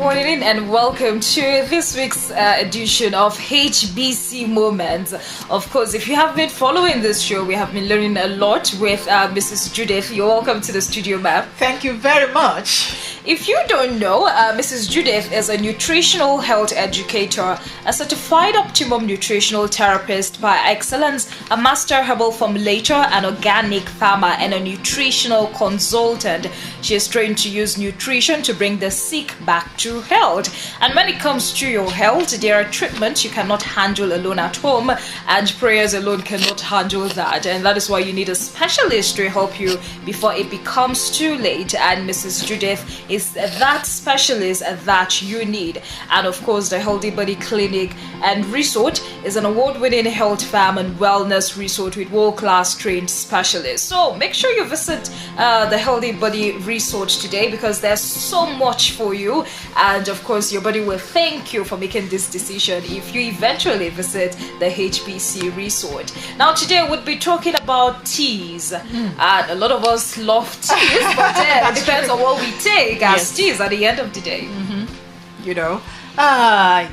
morning and welcome to this week's edition of HBC Moments. Of course, if you have been following this show, we have been learning a lot with Mrs. Judith. You're welcome to the studio, ma'am. Thank you very much. If you don't know, Mrs. Judith is a nutritional health educator, a certified optimum nutritional therapist by excellence, a master herbal formulator, an organic farmer, and a nutritional consultant. She is trained to use nutrition to bring the sick back to health. And when it comes to your health, there are treatments you cannot handle alone at home, and prayers alone cannot handle that. And that is why you need a specialist to help you before it becomes too late. And Mrs. Judith is that specialist that you need. And of course, the Healthy Body Clinic and Resort is an award-winning health farm and wellness resort with world-class trained specialists. So make sure you visit the Healthy Body Resort today, because there's so much for you, and of course your body will thank you for making this decision if you eventually visit the HBC Resort. Now today we'll be talking about teas, and a lot of us love teas, but it depends on what we take as teas at the end of the day.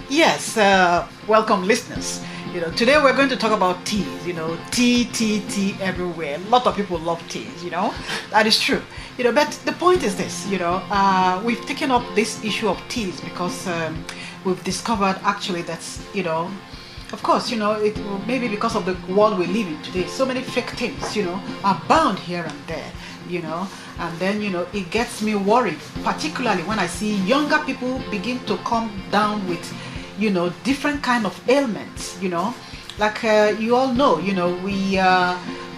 Yes, welcome listeners. Today we're going to talk about teas. Tea everywhere. A lot of people love teas, that is true. But the point is this, we've taken up this issue of teas because we've discovered actually that's, of course, it maybe because of the world we live in today, so many fake things, are bound here and there, and then, it gets me worried, particularly when I see younger people begin to come down with, different kind of ailments, like you all know,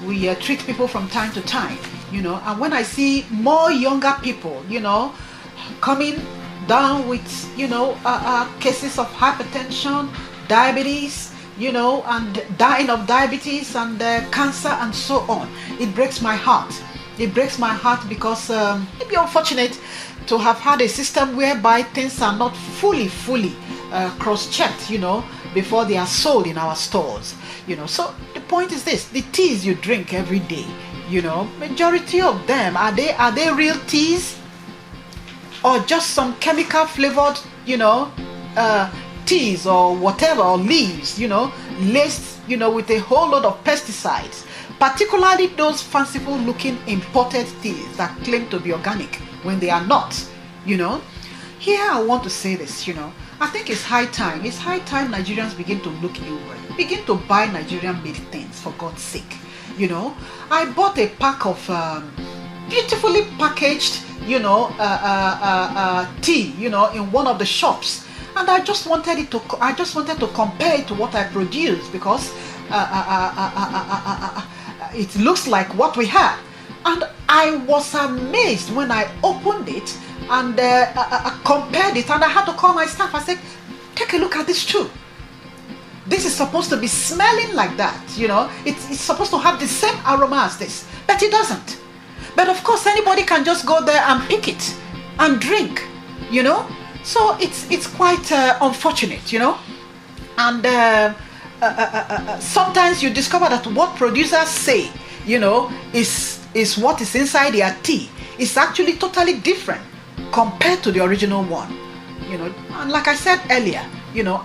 we treat people from time to time, and when I see more younger people, coming down with, cases of hypertension, diabetes, and dying of diabetes and cancer and so on, it breaks my heart. It breaks my heart because it'd be unfortunate to have had a system whereby things are not fully cross-checked, before they are sold in our stores, So the point is this: the teas you drink every day, majority of them, are they real teas, or just some chemical flavored, teas or whatever, or leaves, laced, with a whole lot of pesticides, particularly those fanciful looking imported teas that claim to be organic when they are not, Here I want to say this, I think it's high time Nigerians begin to look inward, begin to buy Nigerian made things, for God's sake. I bought a pack of beautifully packaged, tea, in one of the shops, and I just wanted to compare it to what I produce, because it looks like what we have. And I was amazed when I opened it and compared it, and I had to call my staff. I said, take a look at this too. This is supposed to be smelling like that, it's supposed to have the same aroma as this, but it doesn't. But of course anybody can just go there and pick it and drink, so it's quite unfortunate, and sometimes you discover that what producers say, is what is inside their tea is actually totally different compared to the original one, and like I said earlier,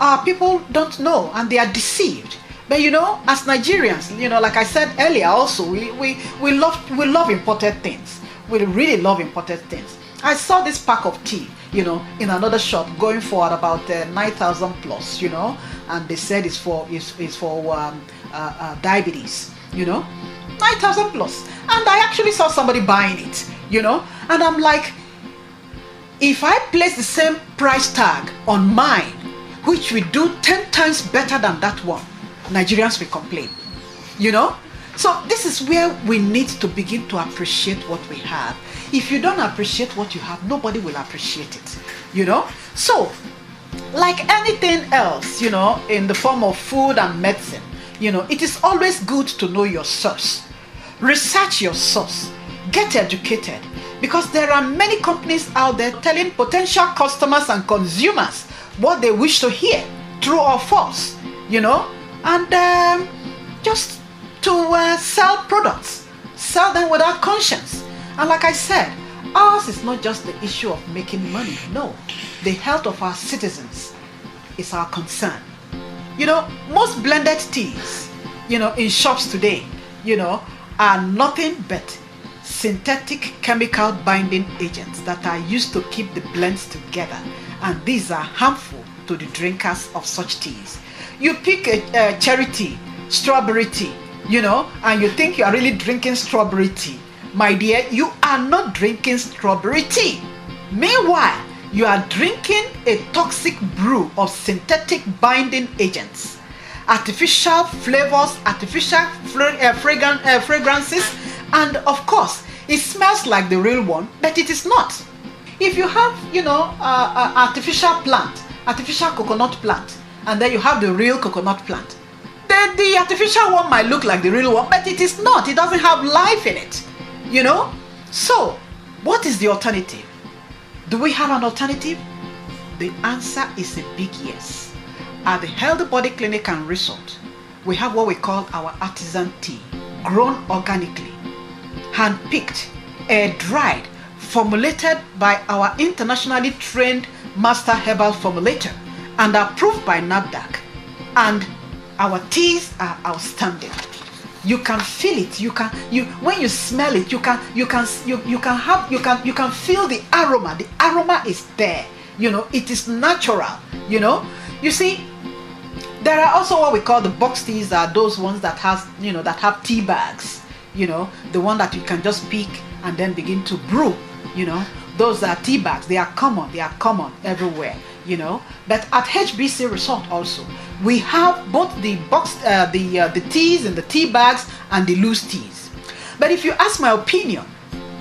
our people don't know and they are deceived. But as Nigerians, like I said earlier also, we love imported things. We really love imported things. I saw this pack of tea, in another shop going for about 9,000 plus, and they said it's for diabetes, 9,000 plus. And I actually saw somebody buying it, and I'm like, if I place the same price tag on mine, which we do 10 times better than that one, Nigerians will complain, So this is where we need to begin to appreciate what we have. If you don't appreciate what you have, nobody will appreciate it, So, like anything else, in the form of food and medicine, it is always good to know your source. Research your source. Get educated. Because there are many companies out there telling potential customers and consumers what they wish to hear, true or false, and just to sell products, sell them without conscience. And like I said, Ours is not just the issue of making money. No, the health of our citizens is our concern. Most blended teas, in shops today, are nothing but synthetic chemical binding agents that are used to keep the blends together, and these are harmful to the drinkers of such teas. You pick a cherry tea, strawberry tea, and you think you are really drinking strawberry tea. My dear, you are not drinking strawberry tea. Meanwhile, you are drinking a toxic brew of synthetic binding agents, artificial flavors, artificial fragrances, and of course, it smells like the real one, but it is not. If you have, artificial plant, artificial coconut plant, and then you have the real coconut plant, then the artificial one might look like the real one, but it is not. It doesn't have life in it, So, what is the alternative? Do we have an alternative? The answer is a big yes. At the Healthy Body Clinic and Resort, we have what we call our artisan tea, grown organically, hand-picked, air-dried, formulated by our internationally trained master herbal formulator and approved by NAFDAC. And our teas are outstanding. You can feel it. When you smell it, you can feel the aroma. The aroma is there. It is natural. You see, there are also what we call the box teas. Are those ones that have tea bags. The one that you can just pick and then begin to brew. Those are tea bags. They are common everywhere. But at HBC Resort also, we have both the box, the teas in the tea bags and the loose teas. But if you ask my opinion,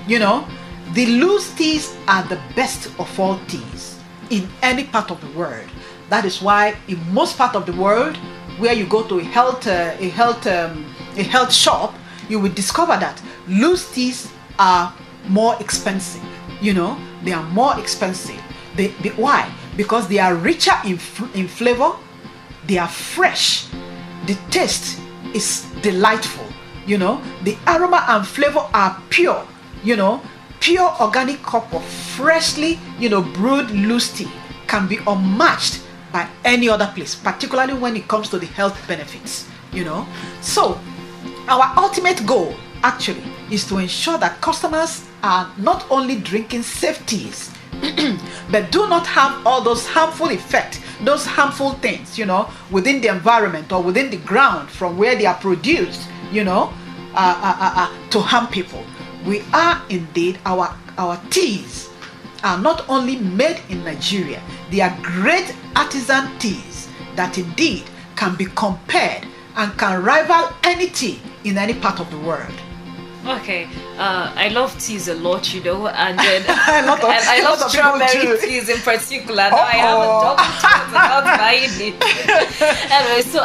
the loose teas are the best of all teas in any part of the world. That is why in most part of the world, where you go to a health shop, you will discover that loose teas are more expensive. They are more expensive. Why? Because they are richer in flavor, they are fresh, the taste is delightful, the aroma and flavor are pure, pure organic cup of freshly, brewed loose tea can be unmatched by any other place, particularly when it comes to the health benefits, So, our ultimate goal actually is to ensure that customers are not only drinking safe teas, but do not have all those harmful effects, those harmful things, within the environment or within the ground from where they are produced, to harm people. We are indeed, our teas are not only made in Nigeria, they are great artisan teas that indeed can be compared and can rival any tea in any part of the world. Okay, I love teas a lot, and then I love strawberry teas in particular. Now I have a double chance about buying it. Anyway, so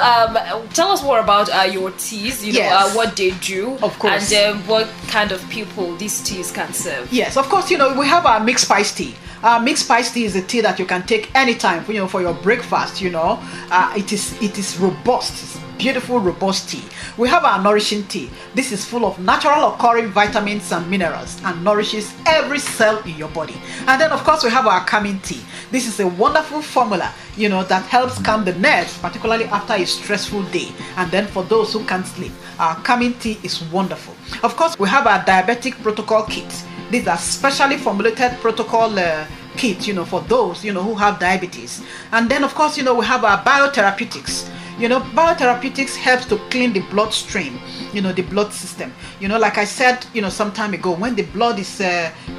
tell us more about your teas. Yes. What they do, of course, and what kind of people these teas can serve. Yes, of course. We have our mixed spice tea. Mixed spice tea is a tea that you can take anytime, for your breakfast. It is robust. It's beautiful, robust tea. We have our nourishing tea. This is full of natural occurring vitamins and minerals and nourishes every cell in your body. And then, of course, we have our calming tea. This is a wonderful formula, that helps calm the nerves, particularly after a stressful day. And then for those who can't sleep, our calming tea is wonderful. Of course, we have our diabetic protocol kit. These are specially formulated protocol kit, for those, who have diabetes. And then, of course, we have our biotherapeutics. Biotherapeutics helps to clean the bloodstream, the blood system. Like I said, some time ago, when the blood is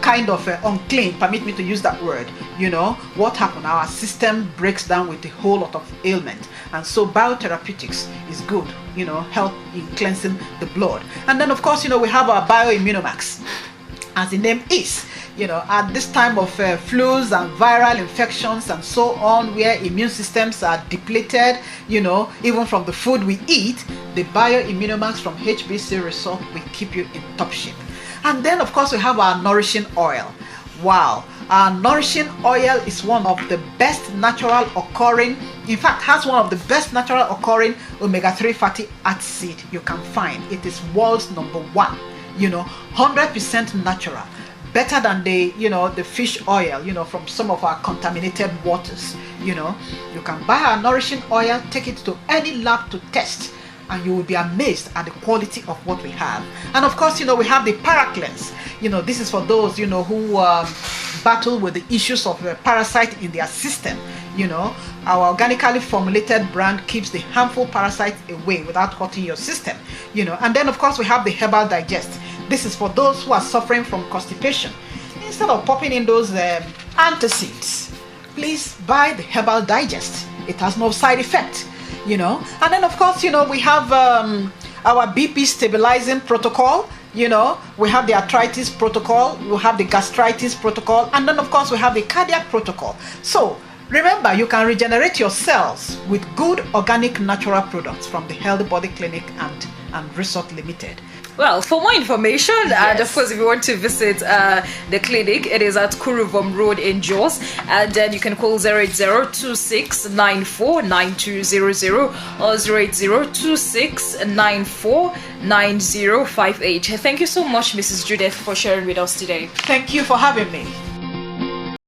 kind of unclean, permit me to use that word, what happened? Our system breaks down with a whole lot of ailment. And so biotherapeutics is good, help in cleansing the blood. And then, of course, we have our bioimmunomax. As the name is, at this time of flus and viral infections and so on, where immune systems are depleted, even from the food we eat, the bioimmunomax from HBC Resort will keep you in top shape. And then, of course, we have our nourishing oil. Wow, our nourishing oil is one of the best natural occurring, in fact, has one of the best natural occurring omega-3 fatty acid you can find. It is world's #1. 100% natural, better than the, the fish oil, from some of our contaminated waters. You can buy our nourishing oil, take it to any lab to test, and you will be amazed at the quality of what we have. And of course, we have the Paracleanse. This is for those, who battle with the issues of parasite in their system. Our organically formulated brand keeps the harmful parasites away without hurting your system. And then of course we have the Herbal Digest. This is for those who are suffering from constipation. Instead of popping in those antacids, please buy the Herbal Digest. It has no side effect. And then of course, we have our BP stabilizing protocol. We have the arthritis protocol, we have the gastritis protocol, and then of course we have the cardiac protocol. So remember, you can regenerate your cells with good organic natural products from the Healthy Body Clinic and Resort Limited. Well, for more information, and of course, if you want to visit the clinic, it is at Kuruvom Road in Jos, and then you can call 08026949200 or 08026949058. Thank you so much, Mrs. Judith, for sharing with us today. Thank you for having me.